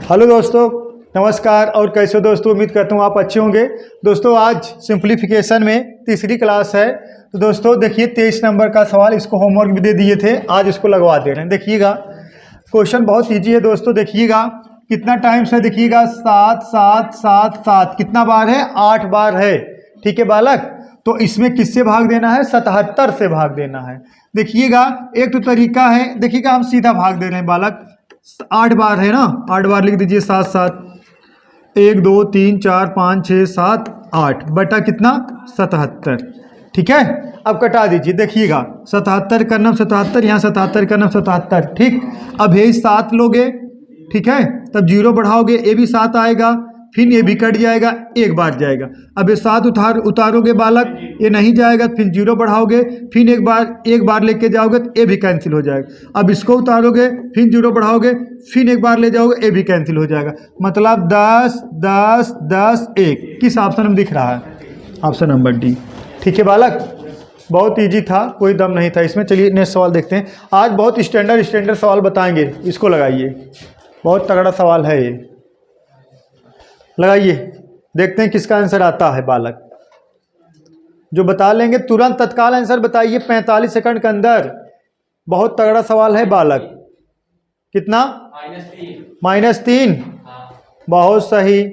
Hello दोस्तों, नमस्कार। और कैसे हो दोस्तों? उम्मीद करता हूँ आप अच्छे होंगे। दोस्तों आज सिंप्लीफिकेशन में तीसरी क्लास है। तो दोस्तों देखिए 23 नंबर का सवाल, इसको होमवर्क भी दे दिए थे, आज इसको लगवा दे रहे हैं। देखिएगा क्वेश्चन बहुत ईजी है दोस्तों। देखिएगा कितना टाइम्स है, देखिएगा 7 7 7 7 कितना बार है? 8 बार है। ठीक है बालक, तो इसमें किससे भाग देना है? 77 से भाग देना है। देखिएगा एक तो तरीका है, देखिएगा हम सीधा भाग दे रहे हैं बालक। 8 बार है ना, 8 बार लिख दीजिए। 7 7 1 2 3 4 5 6 7 8 बटा कितना? 77। ठीक है, अब कटा दीजिए। देखिएगा 77 का नाम 77, यहाँ 77 का नाम 77। ठीक, अब यही 7 लोगे, ठीक है, तब 0 बढ़ाओगे, ये भी 7 आएगा, फिर ये भी कट जाएगा, एक बार जाएगा। अब ये 7 उतारोगे बालक, ये नहीं जाएगा, फिर 0 बढ़ाओगे, फिर एक बार लेके जाओगे तो ये भी कैंसिल हो जाएगा। अब इसको उतारोगे, फिर 0 बढ़ाओगे, फिर एक बार ले जाओगे, ये भी कैंसिल हो जाएगा। मतलब 10 10 10 1 किस ऑप्शन में दिख रहा है? Option number D. ठीक है बालक, बहुत ईजी था, कोई दम नहीं था इसमें। चलिए नेक्स्ट सवाल देखते हैं। आज बहुत स्टैंडर्ड सवाल बताएंगे, इसको लगाइए, बहुत तगड़ा सवाल है ये। लगाइए, देखते हैं किसका आंसर आता है बालक। जो बता लेंगे तुरंत तत्काल आंसर बताइए 45 सेकंड के अंदर। बहुत तगड़ा सवाल है बालक। कितना? -3। बहुत सही,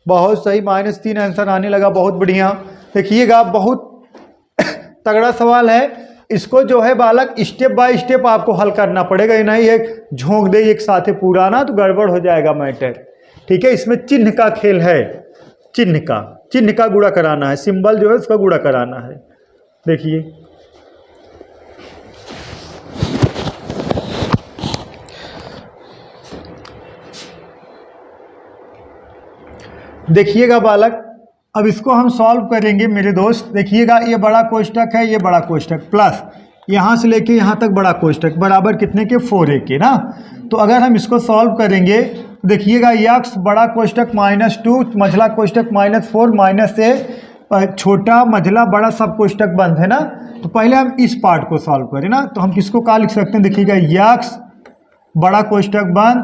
बहुत सही, -3 आंसर आने लगा, बहुत बढ़िया। देखिएगा बहुत तगड़ा सवाल है। इसको जो है बालक स्टेप बाय स्टेप आपको हल करना पड़ेगा, ये नहीं है झोंक दे एक साथ पूरा ना, तो गड़बड़ हो जाएगा मैटर। ठीक है, इसमें चिन्ह का खेल है, चिन्ह का गुणा कराना है, सिंबल जो है उसका गुणा कराना है। देखिए देखिएगा बालक, अब इसको हम सॉल्व करेंगे मेरे दोस्त। देखिएगा ये बड़ा कोष्ठक है, ये बड़ा कोष्ठक, प्लस यहाँ से लेके यहाँ तक बड़ा कोष्ठक बराबर कितने के? 4a के ना। तो अगर हम इसको सॉल्व करेंगे, देखिएगा यक्स बड़ा कोष्ठक -2, मझला कोष्ठक -4 -a, छोटा मझला बड़ा सब कोष्ठक बंद है ना। तो पहले हम इस पार्ट को सॉल्व करें ना, तो हम किसको क्या लिख सकते हैं? देखिएगा यक्स बड़ा कोष्ठक बंद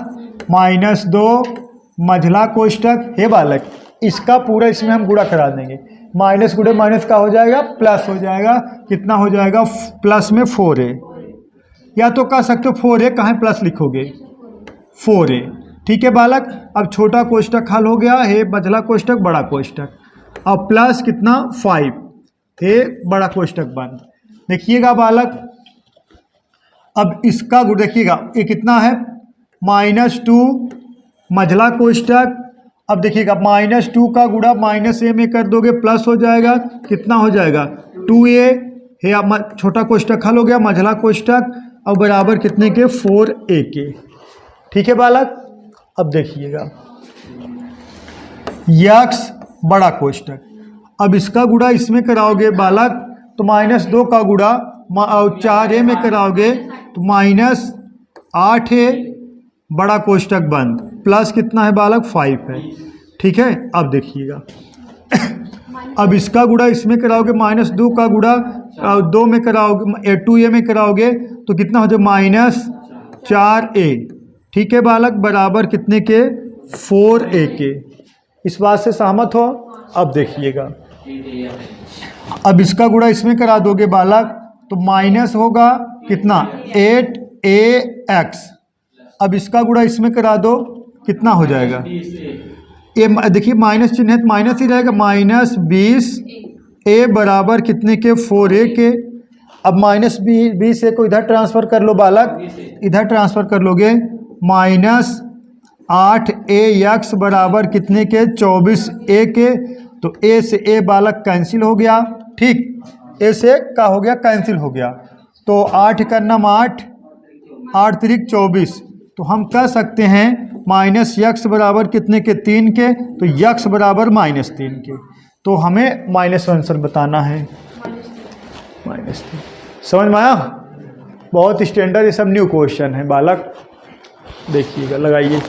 -2 मझला कोष्ठक है बालक, इसका पूरा इसमें हम गुणा करा देंगे। माइनस गुणे माइनस का हो जाएगा, प्लस हो जाएगा। कितना हो जाएगा? प्लस में 4a, या तो कह सकते हो 4a, कहाँ प्लस लिखोगे? 4a। ठीक है बालक, अब छोटा कोष्ठक हल हो गया है, मझला कोष्ठक बड़ा कोष्ठक, अब प्लस कितना? 5 है बड़ा कोष्ठक बंद। देखिएगा बालक, अब इसका गुण देखिएगा, ये कितना है? -2 मझला कोष्ठक। अब देखिएगा -2 का गुणा -a में कर दोगे, प्लस हो जाएगा, कितना हो जाएगा? 2a है, छोटा कोष्ठक हल हो गया, मझला कोष्ठक, और बराबर कितने के? 4a के। ठीक है बालक, अब देखिएगा यक्स बड़ा कोष्ठक, अब इसका गुणा इसमें कराओगे बालक, तो -2 का गुणा 4a में कराओगे तो -8a बड़ा कोष्ठक बंद, प्लस कितना है बालक? 5 है। ठीक है, अब देखिएगा अब इसका गुणा इसमें कराओगे, -2 का गुणा 2 में कराओगे, 2a में कराओगे तो कितना हो जाए? -4a। ठीक है बालक, बराबर कितने के? 4a के। इस बात से सहमत हो? अब देखिएगा, अब इसका गुणा इसमें करा दोगे बालक, तो माइनस होगा कितना? 8ax। अब इसका गुणा इसमें करा दो, कितना हो जाएगा? ये देखिए माइनस चिन्ह है तो माइनस ही रहेगा, -20a बराबर कितने के? 4a के। अब -20a को इधर ट्रांसफ़र कर लो बालक, इधर ट्रांसफ़र कर लोगे, -8ax बराबर कितने के? 24a के। तो a से a बालक कैंसिल हो गया। ठीक, a से का हो गया? कैंसिल हो गया। तो 8 का नाम 8, 8 3 24, तो हम कह सकते हैं -x बराबर कितने के? 3 के। तो x बराबर -3 के। तो हमें माइनस आंसर बताना है, -3। समझ में आया? बहुत स्टैंडर्ड, ये सब न्यू क्वेश्चन है बालक। देखिएगा, लगाइए।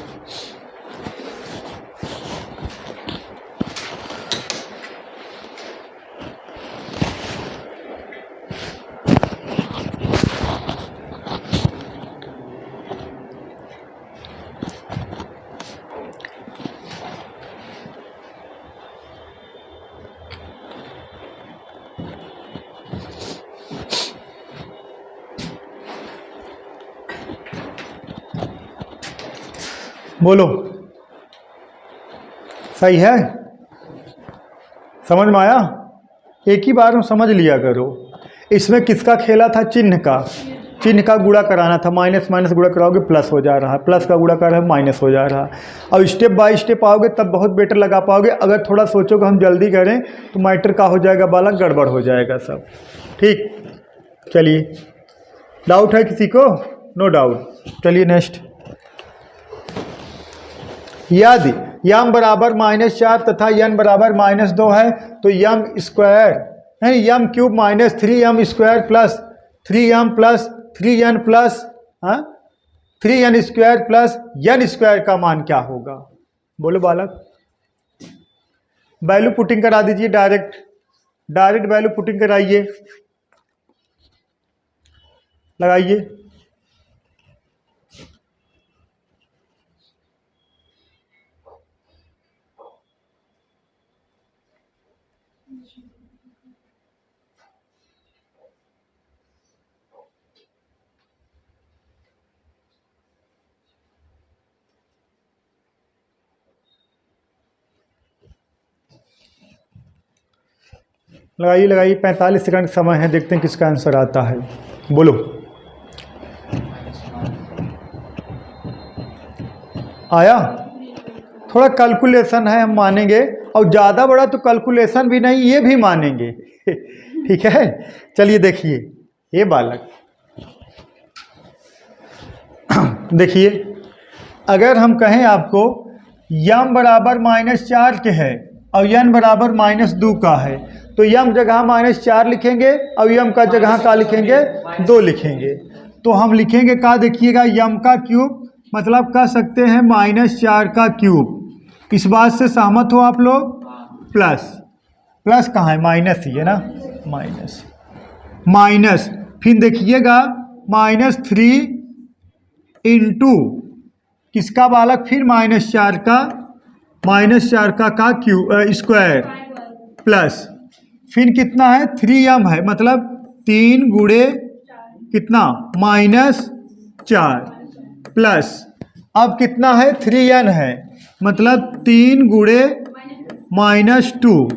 बोलो, सही है? समझ में आया? एक ही बार में समझ लिया करो। इसमें किसका खेला था? चिन्ह का। चिन्ह का गुणा कराना था, माइनस माइनस गुणा कराओगे प्लस हो जा रहा है, प्लस का गुणा कर रहा है माइनस हो जा रहा है। अब स्टेप बाय स्टेप आओगे तब बहुत बेटर लगा पाओगे। अगर थोड़ा सोचोगे हम जल्दी करें तो मैटर का हो जाएगा बालक, गड़बड़ हो जाएगा सब। ठीक, चलिए, डाउट है किसी को? No doubt. चलिए नेक्स्ट। यदि यम बराबर -4 तथा n बराबर -2 है तो यम स्क्वायर यानी m cube minus 3m square plus 3m plus 3n plus 3n square plus n square का मान क्या होगा? बोलो बालक। वैल्यू पुटिंग करा दीजिए, डायरेक्ट वैल्यू पुटिंग कराइए, लगाइए। लगाइए 45 सेकंड समय है, देखते हैं किसका आंसर आता है। बोलो। आया? थोड़ा कैलकुलेशन है, हम मानेंगे, और ज़्यादा बड़ा तो कैलकुलेशन भी नहीं, ये भी मानेंगे। ठीक है, चलिए देखिए ये बालक, देखिए अगर हम कहें आपको यम बराबर -4 के है और n बराबर -2 का है तो यम जगह -4 लिखेंगे और यम का जगह का लिखेंगे 2 लिखेंगे। तो हम लिखेंगे का, देखिएगा यम का क्यूब मतलब कह सकते हैं -4 का क्यूब। इस बात से सहमत हो आप लोग? प्लस कहाँ है? माइनस ही है ना, माइनस फिर देखिएगा -3 इंटू किसका बालक? फिर -4 का क्यूब स्क्वायर प्लस फिर कितना है? 3m है, मतलब 3 गुणे कितना? -4 प्लस अब कितना है? 3n है, मतलब 3 गुणे -2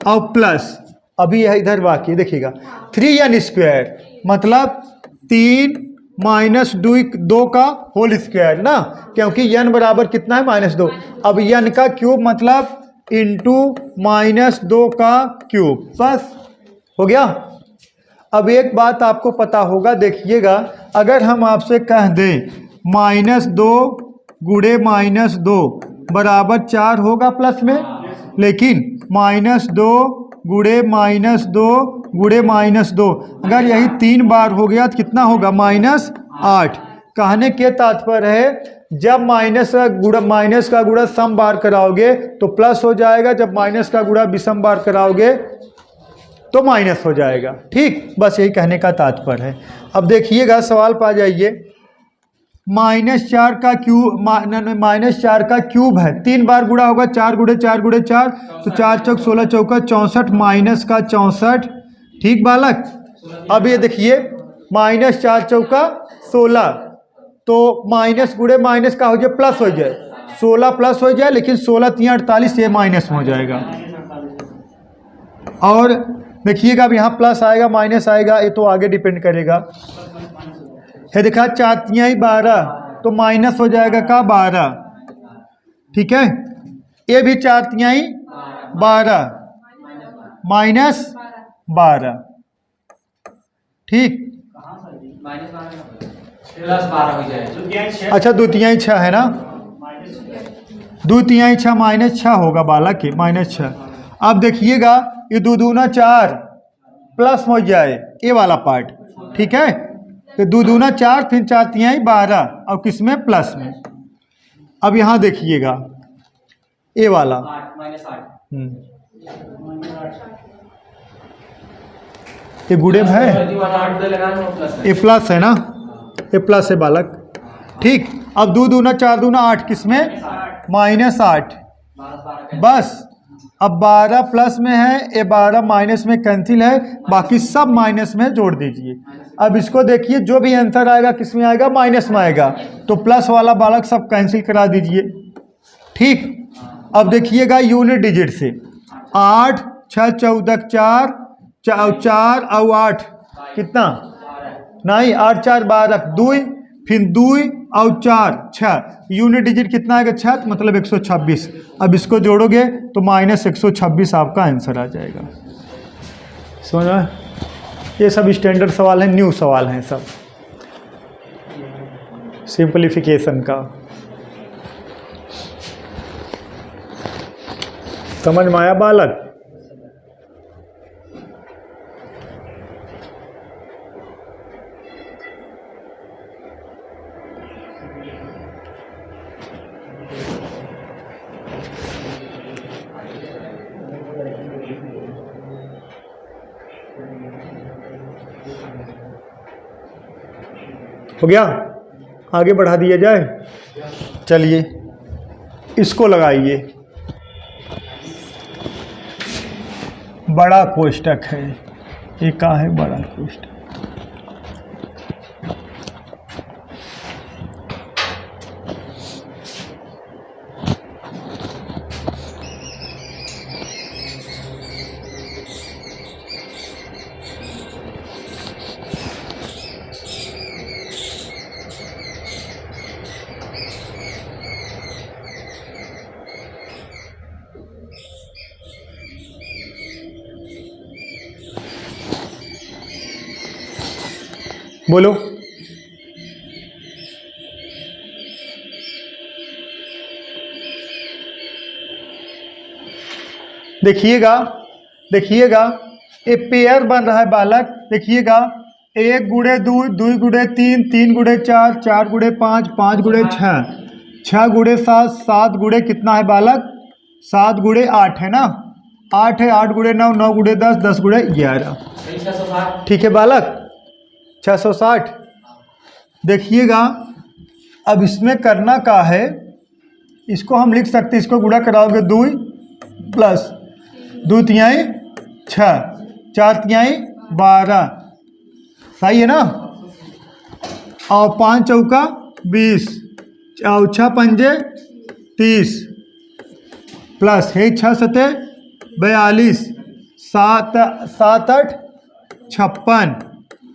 और प्लस अभी है इधर बाकी, देखिएगा 3n स्क्वायर मतलब 3 -2 का होल स्क्वायर ना, क्योंकि n बराबर कितना है? -2। अब n का क्यूब मतलब इंटू -2 का क्यूब, बस हो गया। अब एक बात आपको पता होगा, देखिएगा अगर हम आपसे कह दें -2 गुणे -2 बराबर 4 होगा प्लस में, लेकिन -2 गुणे -2 गुणे -2 अगर यही 3 बार हो गया तो कितना होगा? -8। कहने के तात्पर्य है जब माइनस का गुणा सम बार कराओगे तो प्लस हो जाएगा, जब माइनस का गुणा विषम बार कराओगे तो माइनस हो जाएगा। ठीक, बस यही कहने का तात्पर्य है। अब देखिएगा सवाल पा जाइए, -4 का क्यूब है, 3 बार गुणा होगा, 4 गुणे 4 गुणे 4 तो 4 चौक 16 चौका 64 माइनस का 64। ठीक बालक, अब ये देखिए -4 चौका 16 तो माइनस गुणे माइनस का हो जाए प्लस हो जाए, 16 प्लस हो जाए, लेकिन 16 3 48 ये माइनस में हो जाएगा। और देखिएगा अब यहाँ प्लस आएगा माइनस आएगा, ये तो आगे डिपेंड करेगा। है देखा 4 3 12 तो माइनस हो जाएगा का 12। ठीक है, ये भी 4 3 12 माइनस 12। ठीक, अच्छा 2 3 6 है ना, 2 3 6 -6 होगा बालक के, -6। अब देखिएगा ये 2 दूना 4 प्लस हो जाए ये वाला पार्ट। ठीक है, तो 2 दूना 4 फिर 4 3 12 और किस में? प्लस में। अब यहाँ देखिएगा ये वाला ये गुणे में है, ये प्लस है ना, ये प्लस है बालक। ठीक, अब 2 दूना 4 दूना 8 किस में? -8। बस अब 12 प्लस में है, ये 12 माइनस में कैंसिल है, बाकी सब माइनस में जोड़ दीजिए। अब इसको देखिए, जो भी आंसर आएगा किस में आएगा, माइनस में आएगा, तो प्लस वाला बालक सब कैंसिल करा दीजिए। ठीक, अब देखिएगा यूनिट डिजिट से 8 6 14 4 4 और 8 कितना, नहीं 8 4 12 2, फिर 2 और 4 6, यूनिट डिजिट कितना आएगा 6, मतलब 126। अब इसको जोड़ोगे तो -126 आपका आंसर आ जाएगा। समझ में? ये सब स्टैंडर्ड सवाल हैं, न्यू सवाल हैं सब सिंपलीफिकेशन का। समझ में आया बालक? हो गया? आगे बढ़ा दिया जाए। चलिए इसको लगाइए, बड़ा कोष्टक है, ये क्या है बड़ा कोष्टक। बोलो। देखिएगा देखिएगा, ये पेयर बन रहा है बालक। देखिएगा 1 गुणे 2, 2 गुणे 3, 3 गुणे 4, 4 गुणे 5, 5 गुणे 6, 6 गुणे 7, 7 गुणे कितना है बालक, 7 गुणे 8 है ना, 8 है, 8 गुणे 9, 9 गुणे 10, 10 गुणे 11। ठीक है बालक, 660। देखिएगा अब इसमें करना क्या है, इसको हम लिख सकते हैं, इसको गुणा कराओगे 2 प्लस 2 तिहाई 6, 4 तिहाई 12, सही है ना, और 5 चौका 20, और 6 पंजे 30, प्लस है 6 सते 42, 7 7 8 56,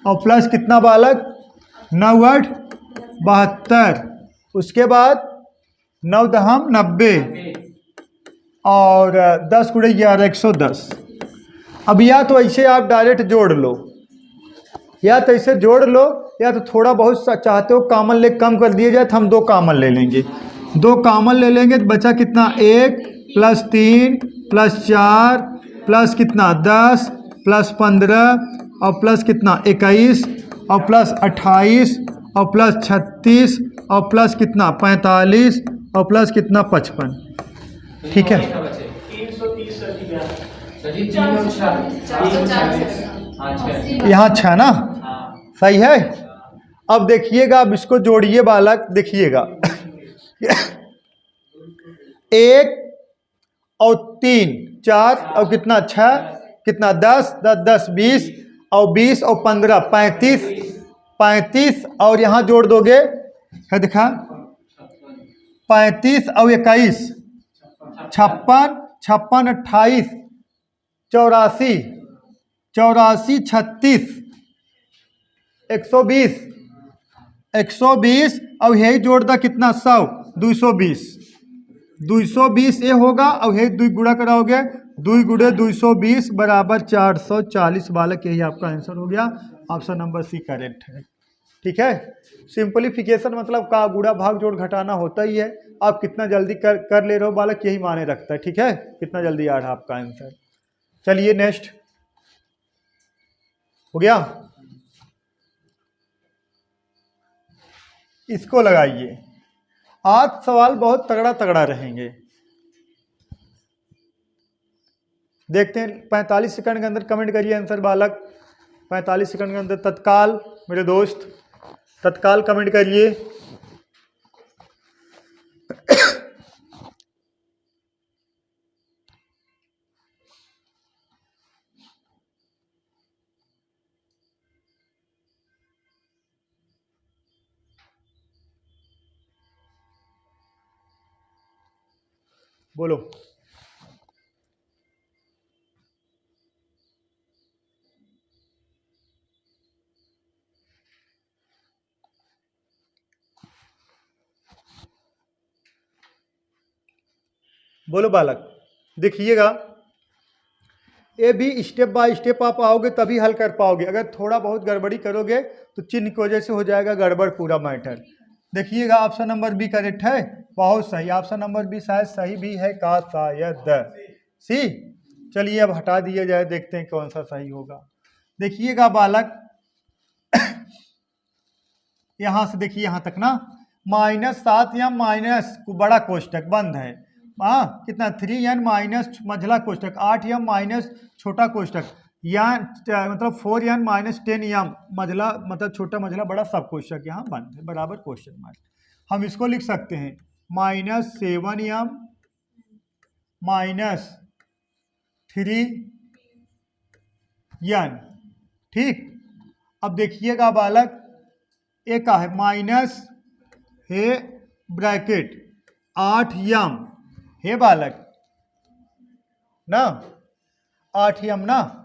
और प्लस कितना बालक 9 8 72, उसके बाद 9 दहम 90, और 10 गुणे 11 110। अब या तो ऐसे आप डायरेक्ट जोड़ लो, या तो ऐसे जोड़ लो, या तो थोड़ा बहुत चाहते हो कॉमन ले कम कर दिया जाए, तो हम 2 कॉमन ले लेंगे। 2 कॉमन ले लेंगे तो बचा कितना 1 प्लस 3 प्लस 4 प्लस कितना 10 प्लस 15 और प्लस कितना 21 और प्लस 28 और प्लस 36 और प्लस कितना 45 और प्लस कितना 55। ठीक है, यहाँ 6 ना, सही है। अब देखिएगा, अब इसको जोड़िए बालक, देखिएगा 1 और 3 4 और कितना 6 कितना 10 10 10 20 और 20 और 15 35 35, और यहाँ जोड़ दोगे है दिखा 35 और 21 56 56 28 84 84 36 120 120, और यही जोड़ दा कितना 100 220 220 ये होगा, और यही 2 गुणा कराओगे 2 गुणे 220 बराबर 440 बालक, यही आपका आंसर हो गया। ऑप्शन नंबर सी करेक्ट है। ठीक है, सिंपलीफिकेशन मतलब का गुणा भाग जोड़ घटाना होता ही है। आप कितना जल्दी कर ले रहे हो बालक, यही माने रखता है। ठीक है, कितना जल्दी आ रहा आपका आंसर। चलिए नेक्स्ट हो गया, इसको लगाइए। आज सवाल बहुत तगड़ा तगड़ा रहेंगे, देखते हैं। 45 सेकंड के अंदर कमेंट करिए आंसर बालक, 45 सेकंड के अंदर तत्काल मेरे दोस्त तत्काल कमेंट करिए। बोलो। बोलो बालक। देखिएगा, ये भी स्टेप बाय स्टेप आप आओगे तभी हल कर पाओगे। अगर थोड़ा बहुत गड़बड़ी करोगे तो चिन्ह की वजह से हो जाएगा गड़बड़ पूरा मैटर। देखिएगा, ऑप्शन नंबर बी करेक्ट है, बहुत सही। ऑप्शन नंबर बी शायद सही भी है का शायद सी। चलिए अब हटा दिया जाए, देखते हैं कौन सा सही होगा। देखिएगा बालक, यहां से देखिए यहां तक ना, -7 या माइनस बड़ा कोष्टक बंद है, हाँ कितना 3n माइनस मझला कोष्टक 8m माइनस छोटा कोष्टक, या मतलब 4n माइनस 10m मझला मतलब छोटा मझला बड़ा सब कोष्टक यहाँ बंद है, बराबर क्वेश्चन मार्क। हम इसको लिख सकते हैं -7m माइनस 3n। ठीक, अब देखिएगा बालक, एक का है माइनस है ब्रैकेट 8m हे बालक ना, 8m ना।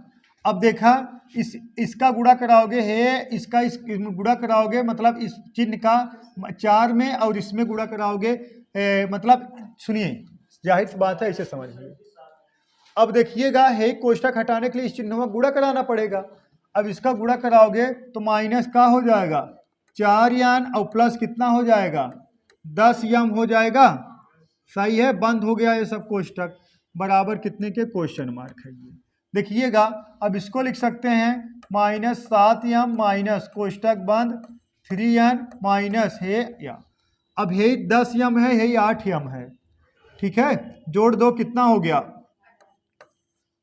अब देखा, इसका गुणा कराओगे है, इसका इसमें गुणा कराओगे मतलब इस चिन्ह का 4 में और इसमें गुणा कराओगे, मतलब सुनिए जाहिर सी बात है, इसे समझिए। अब देखिएगा है कोष्टक हटाने के लिए इस चिन्ह में गुणा कराना पड़ेगा। अब इसका गुणा कराओगे तो माइनस का हो जाएगा 4n और प्लस कितना हो जाएगा 10m हो जाएगा। सही है, बंद हो गया ये सब कोष्टक, बराबर कितने के क्वेश्चन मार्क है ये। देखिएगा, अब इसको लिख सकते हैं -7m माइनस कोष्टक बंद 3n माइनस है या, अब है 10m है 8m है, ठीक है, जोड़ दो कितना हो गया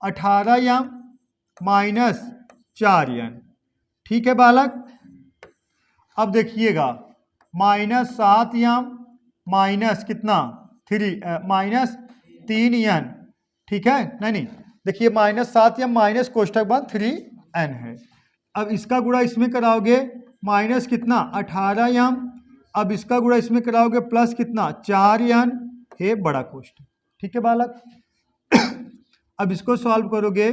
18m माइनस 4n। ठीक है बालक। अब देखिएगा -7m माइनस कितना 3n, ठीक है, नहीं देखिए -7m माइनस कोष्टक बंद 3n है। अब इसका गुणा इसमें कराओगे माइनस कितना 18m, अब इसका गुणा इसमें कराओगे प्लस कितना 4n है बड़ा कोष्टक। ठीक है बालक। अब इसको सॉल्व करोगे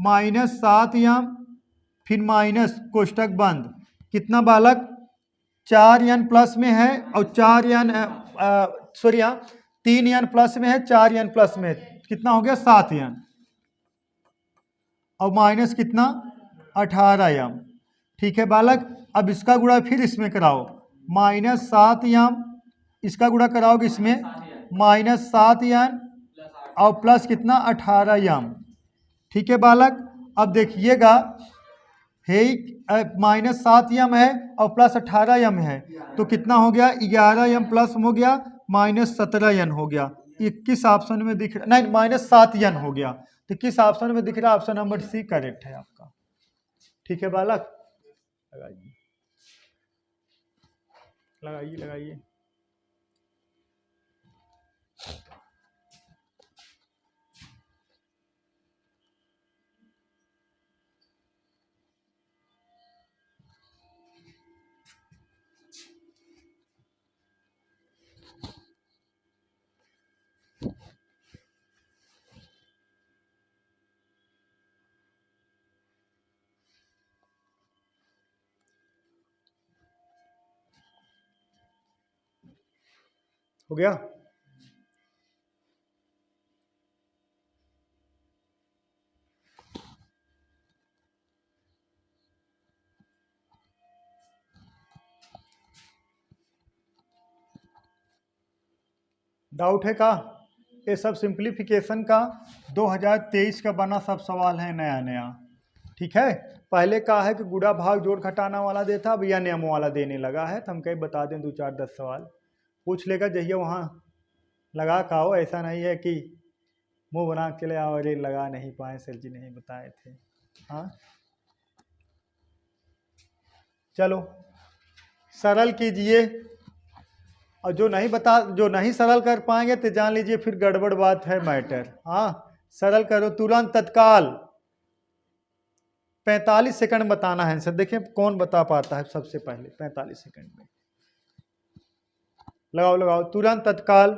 -7m फिर माइनस कोष्टक बंद कितना बालक 4n प्लस में है और 4n सॉरी 3n प्लस में है 4n प्लस में है, कितना हो गया 7n और माइनस कितना 18m। ठीक है बालक। अब इसका गुणा फिर इसमें कराओ -7m, इसका गुणा कराओगे इसमें -7n और प्लस कितना 18m। ठीक है बालक। अब देखिएगा है -7m है और प्लस 18m है, तो कितना हो गया 11m प्लस हो गया -17n हो गया। ये किस ऑप्शन में दिख रहा, नहीं -7n हो गया, तो किस ऑप्शन में दिख रहा है, ऑप्शन नंबर सी करेक्ट है आपका। ठीक है बालक, लगाइए लगाइए लगाइए। हो गया। डाउट है का, ये सब सिंप्लीफिकेशन का 2023 का बना सब सवाल है नया नया। ठीक है, पहले का है कि गुणा भाग जोड़ घटाना वाला देता, अब यह नियमों वाला देने लगा है। तो हम कहीं बता दें 2 4 10 सवाल पूछ लेगा, जहिए वहाँ लगा का हो, ऐसा नहीं है कि मुंह बना के ले आओ अरे लगा नहीं पाए सर जी नहीं बताए थे। हाँ चलो सरल कीजिए, और जो नहीं सरल कर पाएंगे तो जान लीजिए फिर गड़बड़ बात है मैटर। हाँ सरल करो तुरंत तत्काल, 45 सेकंड बताना है आंसर। देखिए कौन बता पाता है सबसे पहले 45 सेकंड में। लगाओ लगाओ तुरंत तत्काल।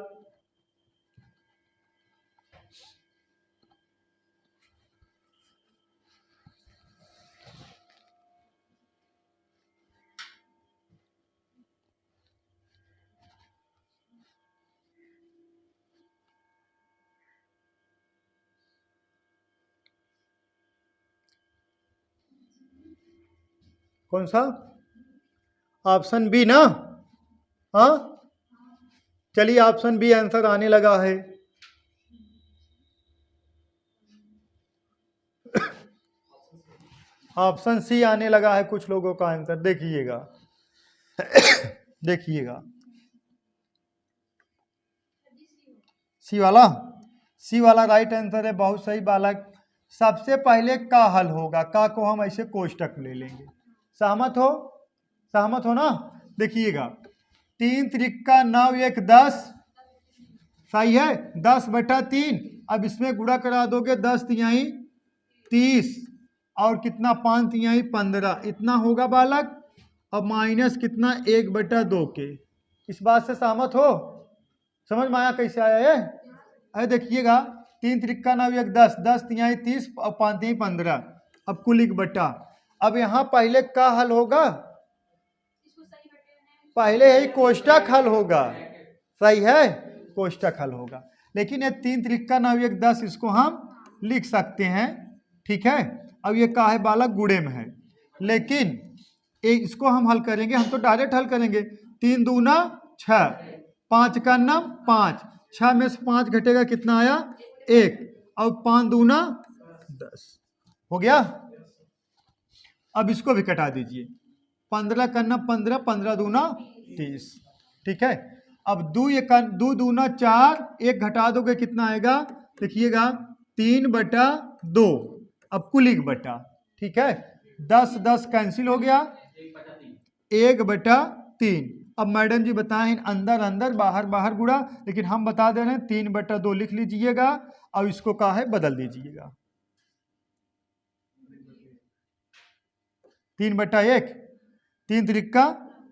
कौन सा? ऑप्शन बी ना? हाँ, चलिए ऑप्शन बी आंसर आने लगा है। ऑप्शन सी आने लगा है कुछ लोगों का आंसर, देखिएगा। देखिएगा सी वाला, सी वाला राइट आंसर है। बहुत सही बालक। सबसे पहले का हल होगा, का को हम ऐसे कोष्टक में ले लेंगे। सहमत हो? सहमत हो ना? देखिएगा, 3 त्रिका 9 1 10, सही है। 10/3। अब इसमें गुणा करा दोगे, 10 तिहाई 30 और कितना 5 तिहाई 15, इतना होगा बालक। अब माइनस कितना 1/2 के। इस बात से सहमत हो? समझ में आया कैसे आया ये? अरे देखिएगा, 3 त्रिका 9 1 10, 10 तिहाई 30 और 5 तिहाई 15, अब कुल 1/। अब यहाँ पहले का हल होगा, पहले ही कोष्टक हल होगा। सही है, कोष्टक हल होगा। लेकिन ये 3 त्रिका 9 1 10 इसको हम लिख सकते हैं, ठीक है। अब ये का है बालक, गुणे में है। लेकिन इसको हम हल करेंगे, हम तो डायरेक्ट हल करेंगे। 3 दूना 6, 5 का नाम 5, 6 में से 5 घटेगा, कितना आया 1, और 5 दूना 10 हो गया। अब इसको भी कटा दीजिए, 15 का नाम 15, 15 दूना 30, ठीक है। अब 2 दूना 4, 1 घटा दोगे, कितना आएगा देखिएगा 3/2, अब कुल 1/। ठीक है, 10 10 कैंसिल हो गया, 1/3। अब मैडम जी बताएं, अंदर अंदर बाहर बाहर गुणा, लेकिन हम बता दे रहे हैं 3/2 लिख लीजिएगा और इसको का है बदल दीजिएगा। 3/1, 3 त्रिका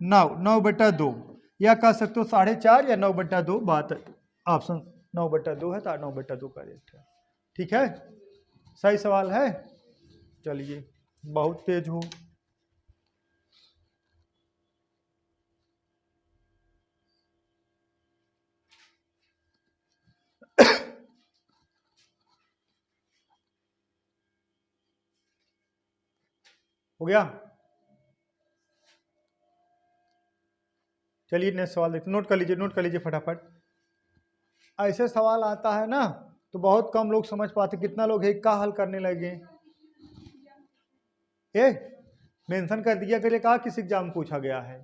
9, 9/2, या कह सकते हो 4.5 या 9/2। बात ऑप्शन 9/2 है, तो 9/2 करेक्ट है। ठीक है, सही सवाल है। चलिए, बहुत तेज हो। हो गया। चलिए नेक्स्ट सवाल देखते, नोट कर लीजिए, नोट कर लीजिए फटाफट। ऐसे सवाल आता है ना, तो बहुत कम लोग समझ पाते। कितना लोग है का हल करने लगे? ए मेंशन कर दिया करिए, कहा किस एग्जाम पूछा गया है।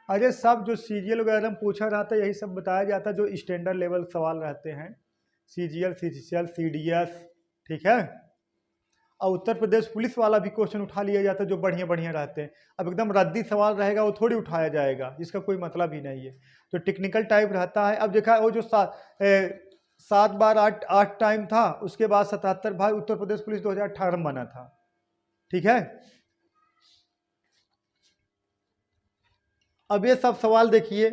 अरे सब जो सीजीएल वगैरह में पूछा रहता है, यही सब बताया जाता है, जो स्टैंडर्ड लेवल सवाल रहते हैं। सीजीएल, सीजीएल, सीडीएस, ठीक है। और उत्तर प्रदेश पुलिस वाला भी क्वेश्चन उठा लिया जाता है, जो बढ़िया बढ़िया रहते हैं। अब एकदम रद्दी सवाल रहेगा, वो थोड़ी उठाया जाएगा, इसका कोई मतलब ही नहीं है। तो टेक्निकल टाइप रहता है। अब देखा, वो जो 7 बार 8 टाइम था, उसके बाद 77 बार उत्तर प्रदेश पुलिस 2018 में बना था। ठीक है, अब ये सब सवाल देखिए,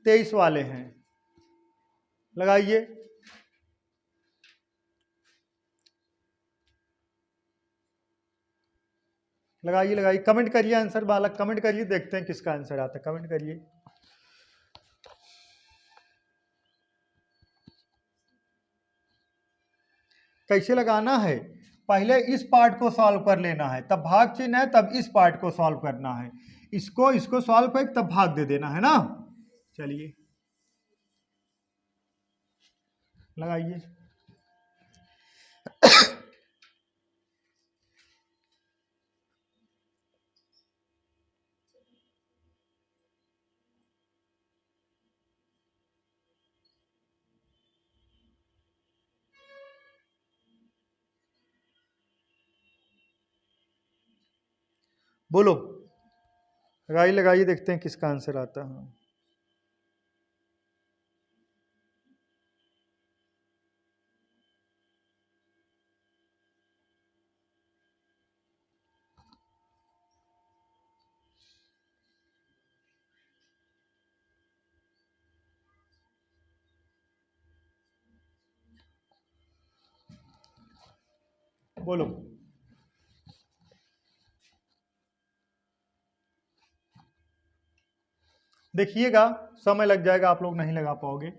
23 वाले हैं, लगाइए। लगाइए लगाइए, कमेंट करिए आंसर बालक, कमेंट करिए, देखते हैं किसका आंसर आता है, कमेंट करिए। कैसे लगाना है, पहले इस पार्ट को सॉल्व कर लेना है, तब भाग चिन्ह है, तब इस पार्ट को सॉल्व करना है। इसको सॉल्व कर तब भाग दे देना है ना। चलिए लगाइए। बोलो, लगाइए लगाइए, देखते हैं किसका आंसर आता है। बोलो, देखिएगा समय लग जाएगा, आप लोग नहीं लगा पाओगे।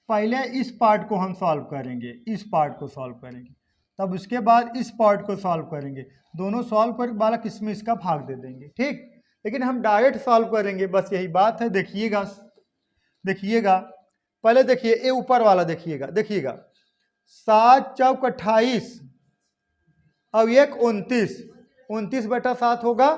पहले इस पार्ट को हम सॉल्व करेंगे, इस पार्ट को सॉल्व करेंगे। तब उसके बाद इस पार्ट को सॉल्व करेंगे। दोनों सॉल्व कर बालक इसमें इसका भाग दे देंगे, ठीक। लेकिन हम डायरेक्ट सॉल्व करेंगे, बस यही बात है। देखिएगा देखिएगा, पहले देखिए ये ऊपर वाला देखिएगा, देखिएगा 7 चौक 28 और 1 29, 29/7 होगा।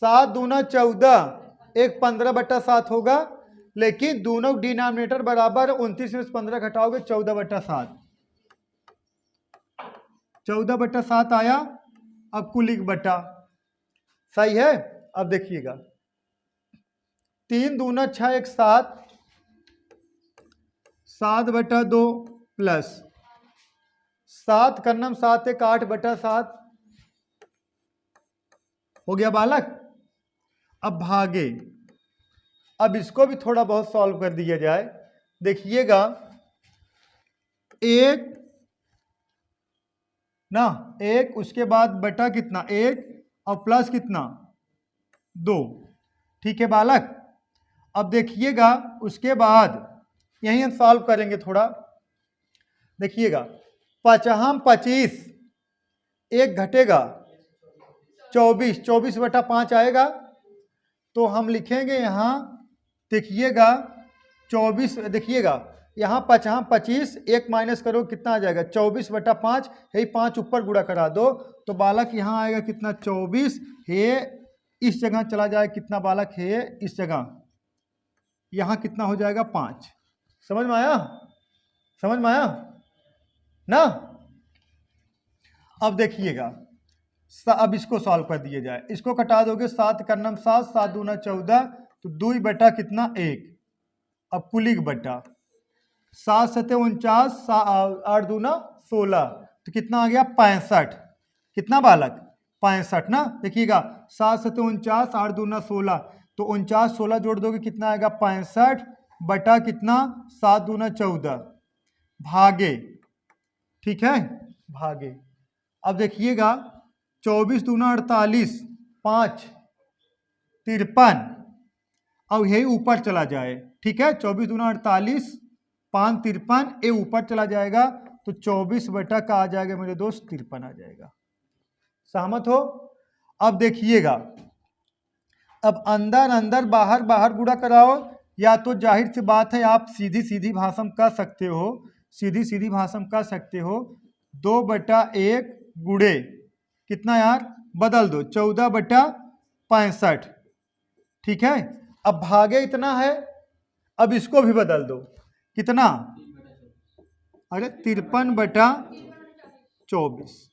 7 दूना 14, 1 15/7 होगा। लेकिन दोनों डिनोमिनेटर बराबर, 29 में से 15 घटाओगे 14/7, 14/7 आया। अब कुल 1 बटा, सही है। अब देखिएगा 3 दूना 6 1 7, 7/2 प्लस 7 कर्नम 7 1 8/7 हो गया बालक। अब भागे, अब इसको भी थोड़ा बहुत सॉल्व कर दिया जाए। देखिएगा 1 ना, 1 उसके बाद बटा कितना 1 और प्लस कितना 2, ठीक है बालक। अब देखिएगा उसके बाद यही हम सॉल्व करेंगे थोड़ा। देखिएगा 5 25, 1 घटेगा 24, 24/5 आएगा। तो हम लिखेंगे यहाँ, देखिएगा 24, देखिएगा यहाँ 5 25, 1 माइनस करो कितना आ जाएगा 24/5, है 5 ऊपर गुणा करा दो तो बालक यहाँ आएगा कितना 24, है इस जगह चला जाए कितना बालक है इस जगह, यहाँ कितना हो जाएगा 5। समझ में आया, समझ में आया ना। अब देखिएगा अब इसको सॉल्व कर दिया जाए, इसको कटा दोगे 7 कर्नम 7, 7 दूना 14, तो 2 बटा कितना 1। अब कुल 1 बटा 7 7 49, 8 दूना 16, तो कितना आ गया 65। कितना बालक 65 ना। देखिएगा 7 7 49, 8 दूना 16, तो 49 16 जोड़ दोगे कितना आएगा 65 बटा कितना 7 दूना 14, भागे, ठीक है भागे। अब देखिएगा 24 दूना 48, 5 53, और यही ऊपर चला जाए, ठीक है। 24 दूना 48, 5 53, ये ऊपर चला जाएगा तो 24 बटा का आ जाएगा मेरे दोस्त 53 आ जाएगा। सहमत हो। अब देखिएगा अब अंदर अंदर बाहर बाहर गुणा कराओ, या तो जाहिर सी बात है आप सीधी सीधी भाषा में कर सकते हो, सीधी सीधी भाषा में कर सकते हो। 2/1 गुणे कितना यार बदल दो 14/65, ठीक है। अब भागे इतना है, अब इसको भी बदल दो कितना, अरे 53/24,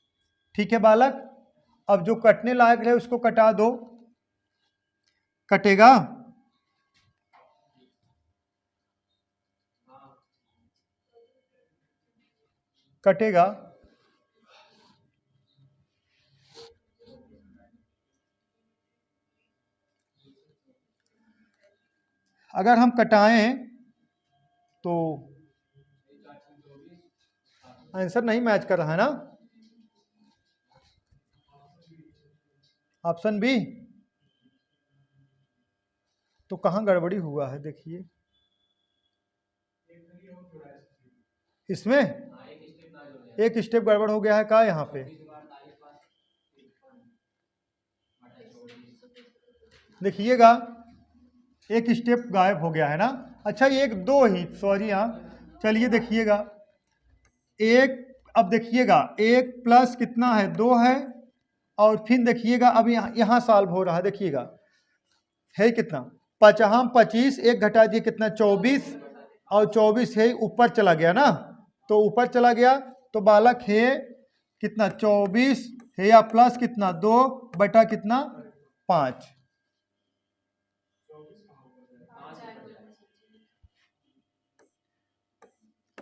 ठीक है बालक। अब जो कटने लायक है उसको कटा दो, कटेगा कटेगा। अगर हम कटाएं तो आंसर नहीं मैच कर रहा है ना, ऑप्शन बी। तो कहाँ गड़बड़ी हुआ है देखिए इसमें, एक स्टेप गड़बड़ हो गया है का यहाँ पे। देखिएगा एक स्टेप गायब हो गया है ना। अच्छा एक दो ही सॉरी हाँ, चलिए देखिएगा एक, अब देखिएगा 1 प्लस कितना है 2 है, और फिर देखिएगा अब यहाँ सॉल्व हो रहा है। देखिएगा है कितना 5 25, 1 घटा दिए कितना 24, और 24 है ऊपर चला गया ना, तो ऊपर चला गया तो बालक है कितना 24 है या प्लस कितना 2 बटा कितना 5,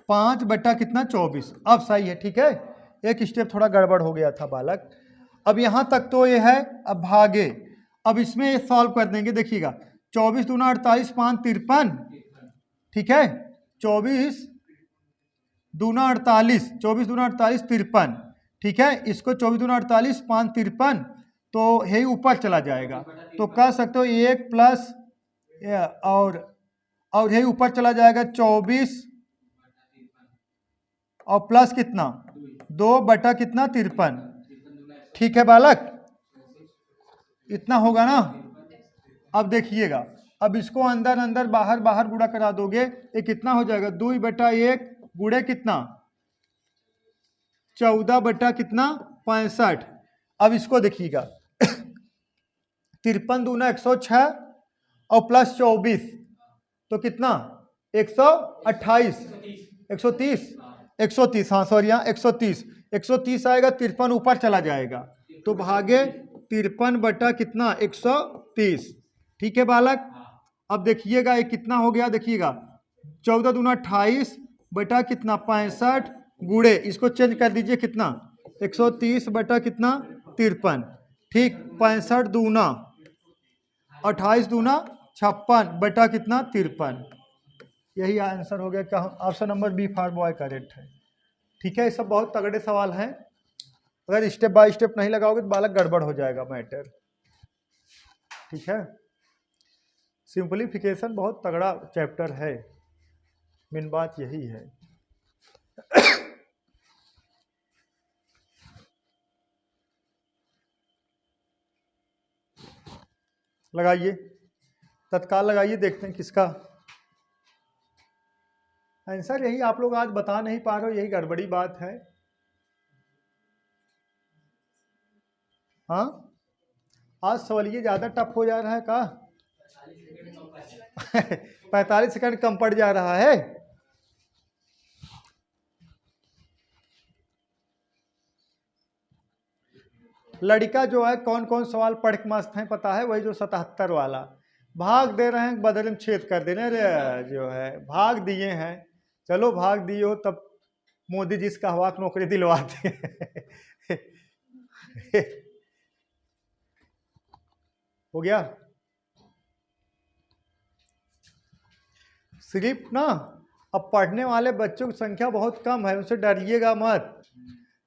5 बटा कितना 24। अब सही है, ठीक है। एक स्टेप थोड़ा गड़बड़ हो गया था बालक। अब यहाँ तक तो ये है। अब भागे, अब इसमें सॉल्व कर देंगे। देखिएगा 24 दूना 48, 5 53, ठीक है। 24 दूना 48, 24 दूना 48 53, ठीक है। इसको 24 दूना 48, 5 53, तो है ऊपर चला जाएगा, तो कह सकते हो 1 प्लस और है ऊपर चला जाएगा 24 और प्लस कितना 2 बटा कितना 53। ठीक है बालक, इतना होगा ना। अब देखिएगा, अब इसको अंदर अंदर बाहर बाहर गुणा करा दोगे, ये कितना हो जाएगा 2 बटा 1 गुणे कितना 14 बटा कितना 65। अब इसको देखिएगा 53 दूना 106 और प्लस 24 तो कितना 128 130 130, हाँ सॉरी, यहाँ 130 आएगा, 53 ऊपर चला जाएगा तो भागे 53 बटा कितना 130। ठीक है बालक, अब देखिएगा ये कितना हो गया, देखिएगा 14 दूना 28 बटा कितना 65 गुणे, इसको चेंज कर दीजिए कितना 130 बटा कितना 53। ठीक, 65 दूना 28 दूना 56 बटा कितना 53। यही आंसर हो गया। क्या option number B for boy correct है। ठीक है, ये सब बहुत तगड़े सवाल हैं, अगर स्टेप बाय स्टेप नहीं लगाओगे तो बालक गड़बड़ हो जाएगा मैटर। ठीक है, सिंपलीफिकेशन बहुत तगड़ा चैप्टर है, मेन बात यही है। लगाइए, तत्काल लगाइए, देखते हैं किसका आंसर। यही आप लोग आज बता नहीं पा रहे हो, यही गड़बड़ी बात है। हाँ, आज सवालिए ज्यादा टफ हो जा रहा है का 45 सेकंड कम पड़ जा रहा है। लड़का जो है कौन कौन सवाल पढ़ के मस्त है पता है, वही जो 77 वाला भाग दे रहे हैं, बदले में छेद कर देने जो है भाग दिए हैं। चलो भाग दिए हो तब मोदी जी इसका हवा की नौकरी दिलवाते हो गया। सिर्फ ना अब पढ़ने वाले बच्चों की संख्या बहुत कम है, उनसे डरिएगा मत।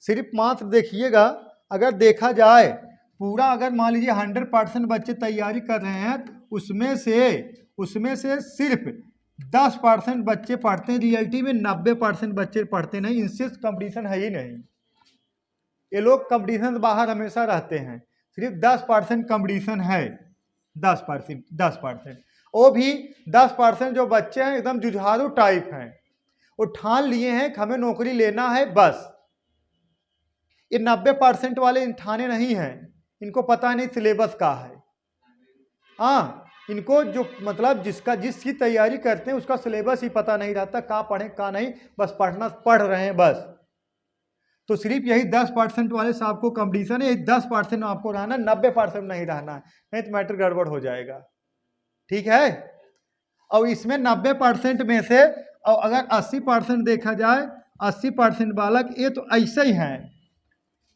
सिर्फ मात्र देखिएगा, अगर देखा जाए पूरा, अगर मान लीजिए 100% बच्चे तैयारी कर रहे हैं तो उसमें से सिर्फ 10% बच्चे पढ़ते हैं, रियलिटी में 90% बच्चे पढ़ते नहीं। इनसे कंपटीशन है ही नहीं, ये लोग कंपटीशन से बाहर हमेशा रहते हैं। सिर्फ 10% कंपटीशन है, 10%। वो भी 10% जो बच्चे हैं एकदम जुझारू टाइप हैं, वो ठान लिए हैं कि हमें नौकरी लेना है बस। ये 90% वाले ठाने नहीं हैं, इनको पता नहीं सिलेबस का है। हाँ, इनको जो मतलब जिसकी तैयारी करते हैं उसका सिलेबस ही पता नहीं रहता, कहाँ पढ़े कहाँ नहीं, बस पढ़ रहे हैं बस। तो सिर्फ यही 10% वाले साहब को कंपटीशन है, यही 10% आपको रहना, 90% नहीं रहना है, नहीं तो मैटर गड़बड़ हो जाएगा। ठीक है, और इसमें 90% में से और अगर 80% देखा जाए, 80% बालक ये तो ऐसे ही हैं,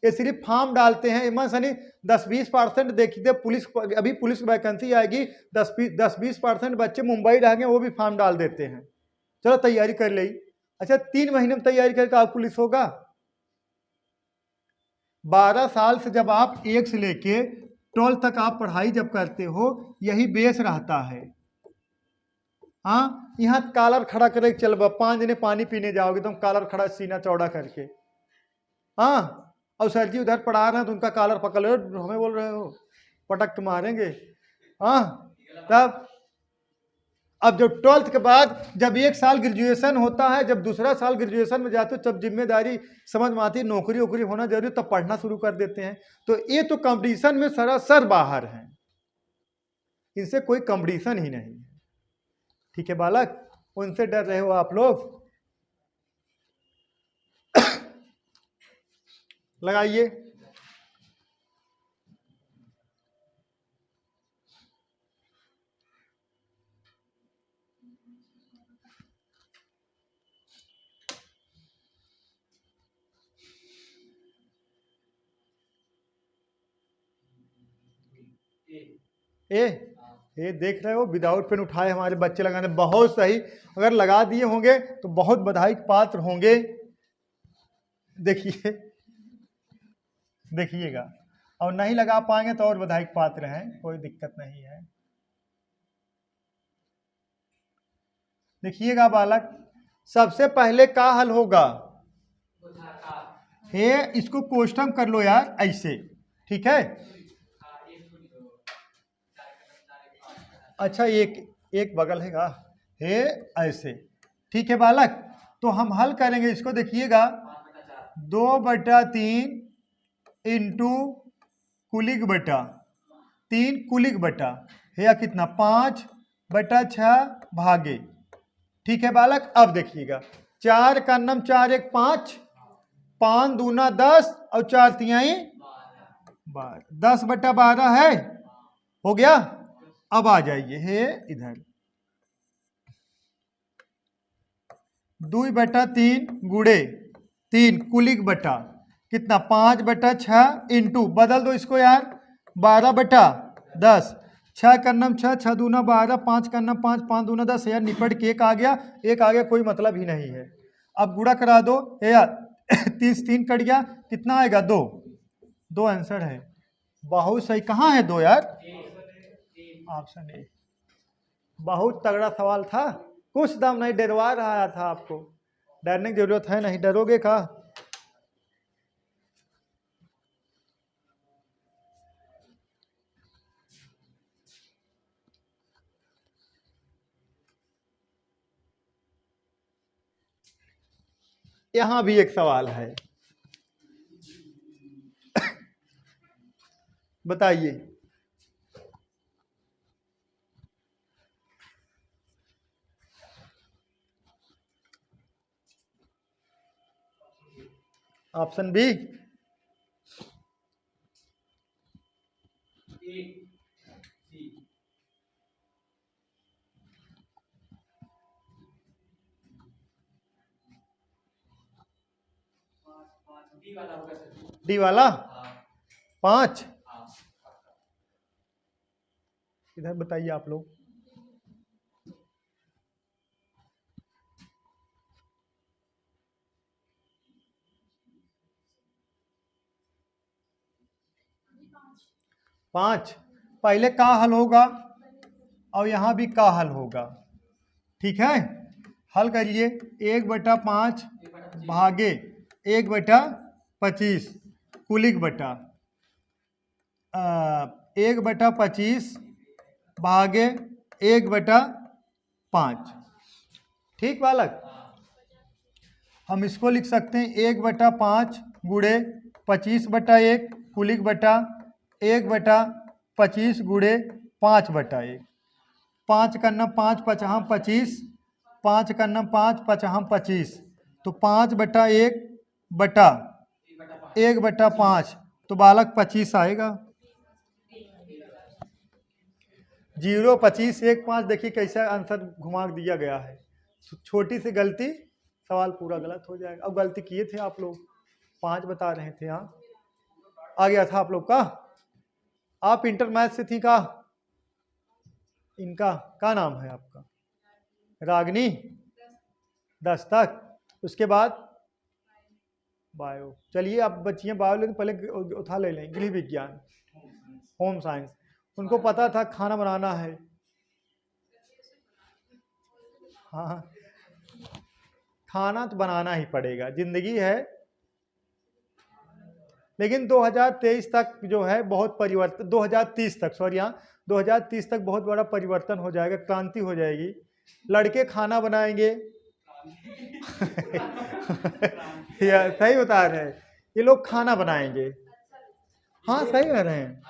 ये सिर्फ फॉर्म डालते हैं। इमन सनी 10-20% देखिए, पुलिस अभी पुलिस वैकेंसी आएगी, 10-20% बच्चे मुंबई रहेंगे, वो भी फॉर्म डाल देते हैं, चलो तैयारी कर ली। अच्छा 3 महीने में तैयारी करके आप पुलिस होगा। 12 साल से जब आप 1 से लेके 12 तक आप पढ़ाई जब करते हो, यही बेस रहता है। हाँ, यहाँ कॉलर खड़ा करके चल 5 जने पानी पीने जाओगे तुम, कॉलर खड़ा सीना चौड़ा करके। हाँ, और सर जी उधर पढ़ा रहे हैं तो उनका कॉलर पकड़ लो, हमें बोल रहे हो, पटक मारेंगे। हाँ, तब अब जब 12th के बाद जब 1 साल ग्रेजुएशन होता है, जब दूसरा साल ग्रेजुएशन में जाते हो, तब जिम्मेदारी समझ में आती है, नौकरी वोकरी होना जरूरी, तब पढ़ना शुरू कर देते हैं। तो ये तो कंपटीशन में सरासर बाहर है, इनसे कोई कंपटीशन ही नहीं है। ठीक है बालक, उनसे डर रहे हो आप लोग। लगाइए, ये देख रहे हो, विदाउट पेन उठाए हमारे बच्चे लगाने, बहुत सही। अगर लगा दिए होंगे तो बहुत बधाई के पात्र होंगे। देखिए, देखिएगा, और नहीं लगा पाएंगे तो और बधाई के पात्र हैं, कोई दिक्कत नहीं है। देखिएगा बालक, सबसे पहले का हल होगा, हे इसको कोष्टक कर लो यार ऐसे, ठीक है। अच्छा एक बगल है का, हे ऐसे, ठीक है बालक। तो हम हल करेंगे इसको, देखिएगा 2/3 इंटू कुलिक बटा 3 कुलिक बटा है या कितना 5/6 भागे, ठीक है बालक। अब देखिएगा 4 का नम 4 1 5, 5 दूना 10 और 4 तिहाई 12, 10/12 है, हो गया। अब आ जाइए है इधर 2/3 गुड़े 3 कुलिक बटा कितना 5/6 इंटू, बदल दो इसको यार 12/10, 6 का नम 6, 6 दूना 12, 5 का नम 5, 5 दूना 10 यार, निपट के एक आ गया, कोई मतलब ही नहीं है। अब गुड़ा करा दो यार 30 3 कट गया, कितना आएगा 2 आंसर है, बहुत सही। कहाँ है 2 यार, ऑप्शन ए। बहुत तगड़ा सवाल था, कुछ दम नहीं, डरवा रहा था आपको, डरने की जरूरत है नहीं, डरोगे का। यहां भी एक सवाल है, बताइए। ऑप्शन बी, डी वाला 5। इधर बताइए आप लोग। पांच, पहले का हल होगा और यहां भी का हल होगा, ठीक है। हल करिए 1/5 भागे 1/25 कुलिक बटा 1/25 भागे 1/5, ठीक बालक। हम इसको लिख सकते हैं 1/5 गुड़े 25/1 कुलिक बटा 1/25 गुड़े 5/1, 5 का नम 5 पचहम 25, 5 का नम 5 पचहम 25, तो 5/1 बटा 1/5, तो बालक 25 आएगा। 0 25 1 5, देखिए कैसा आंसर घुमा दिया गया है, छोटी सी गलती सवाल पूरा गलत हो जाएगा। अब गलती किए थे आप लोग, 5 बता रहे थे, हाँ आ गया था आप लोग का। आप इंटर मैथ से थी का, इनका क्या नाम है आपका, रागनी, 10 तक, उसके बाद बायो। चलिए अब बच्चियाँ बायो लेकिन पहले उठा ले लें, गृह विज्ञान, होम साइंस, उनको पता था खाना बनाना है, हाँ खाना तो बनाना ही पड़ेगा, जिंदगी है। लेकिन 2023 तक जो है बहुत परिवर्तन, 2030 तक सॉरी, हाँ 2030 तक बहुत बड़ा परिवर्तन हो जाएगा, क्रांति हो जाएगी। लड़के खाना बनाएंगे सही बता रहे हैं, ये लोग खाना बनाएंगे, हाँ सही कह रहे हैं।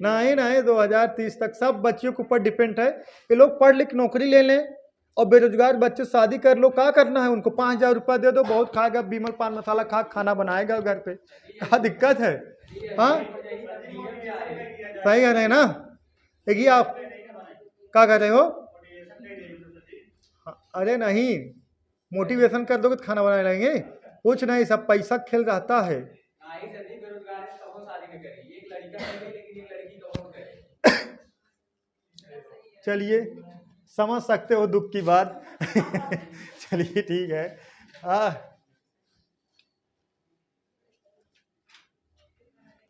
नहीं नहीं 2030 तक सब बच्चियों के ऊपर डिपेंड है, ये लोग पढ़ लिख नौकरी ले लें और बेरोजगार बच्चे शादी कर लो, क्या करना है उनको, 5,000 रुपया दे दो, बहुत खाएगा, बीमल पान मसाला खा खाना बनाएगा घर पे, क्या दिक्कत है। हाँ सही कह रहे हैं ना, देखिए आप क्या कर रहे हो, अरे नहीं मोटिवेशन कर दोगे तो खाना बनाने लगेंगे, कुछ नहीं, सब पैसा खेल रहता है। चलिए समझ सकते हो दुख की बात चलिए ठीक है।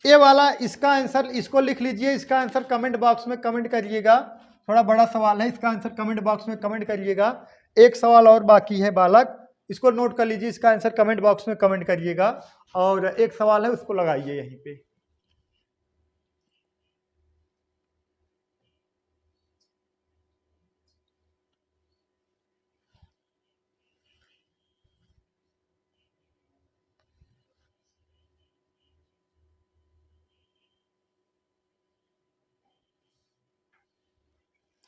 ये वाला इसका आंसर, इसको लिख लीजिए, इसका आंसर कमेंट बॉक्स में कमेंट करिएगा, थोड़ा बड़ा सवाल है, इसका आंसर कमेंट बॉक्स में कमेंट करिएगा। एक सवाल और बाकी है बालक, इसको नोट कर लीजिए, इसका आंसर कमेंट बॉक्स में कमेंट करिएगा। और एक सवाल है उसको लगाइए यहीं पे।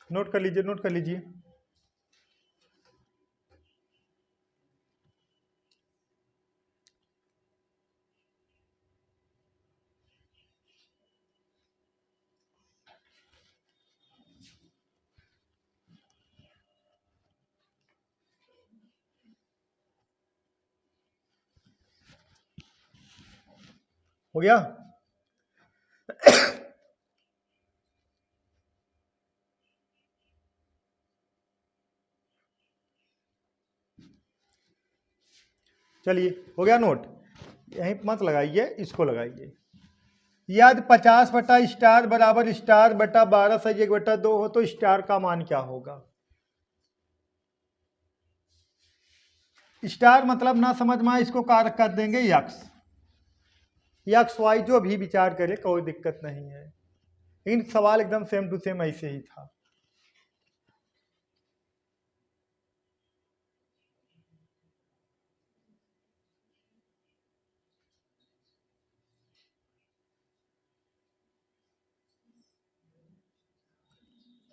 नोट कर लीजिए, नोट कर लीजिए। हो गया? चलिए, हो गया नोट। यहीं मत लगाइए, इसको लगाइए। यदि 50 बटा स्टार बराबर स्टार बटा 12 सही 1 बटा 2 हो तो स्टार का मान क्या होगा? स्टार मतलब ना समझ में आए इसको कारक कर देंगे यक्स। यक्स वाई जो भी विचार करे कोई दिक्कत नहीं है, लेकिन सवाल एकदम सेम टू सेम ऐसे ही था।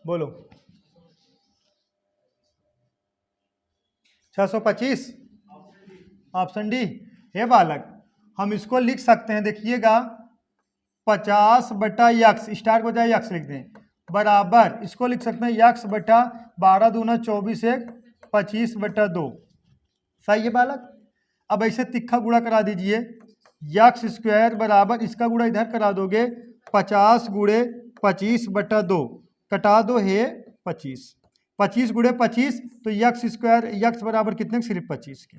बोलो। 625 ऑप्शन डी। हे बालक, हम इसको लिख सकते हैं, देखिएगा 50 बटा यक्स, स्टार को जाए यक्स लिख दें, बराबर इसको लिख सकते हैं यक्स बटा 12 दूना 24 1 25 बटा 2। सही है बालक? अब ऐसे तिक्खा गुणा करा दीजिए, यक्स स्क्वायर बराबर इसका गुणा इधर करा दोगे 50 गुणे 25 बटा 2, कटा दो है 25, 25 गुणे 25 तो यक्स स्क्वायर यक्स बराबर कितने? सिर्फ 25 के।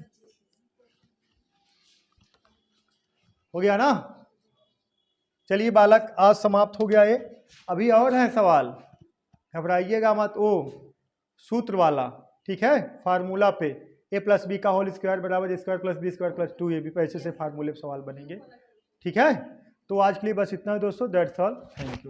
हो गया ना? चलिए बालक, आज समाप्त हो गया ये। अभी और है सवाल, घबराइएगा मत। ओ सूत्र वाला, ठीक है, फार्मूला पे ए प्लस बी का होल स्क्वायर बराबर a square plus b square plus 2 a b, पैसे से फार्मूले पे सवाल बनेंगे। ठीक है, तो आज के लिए बस इतना है दोस्तों। That's all, thank you.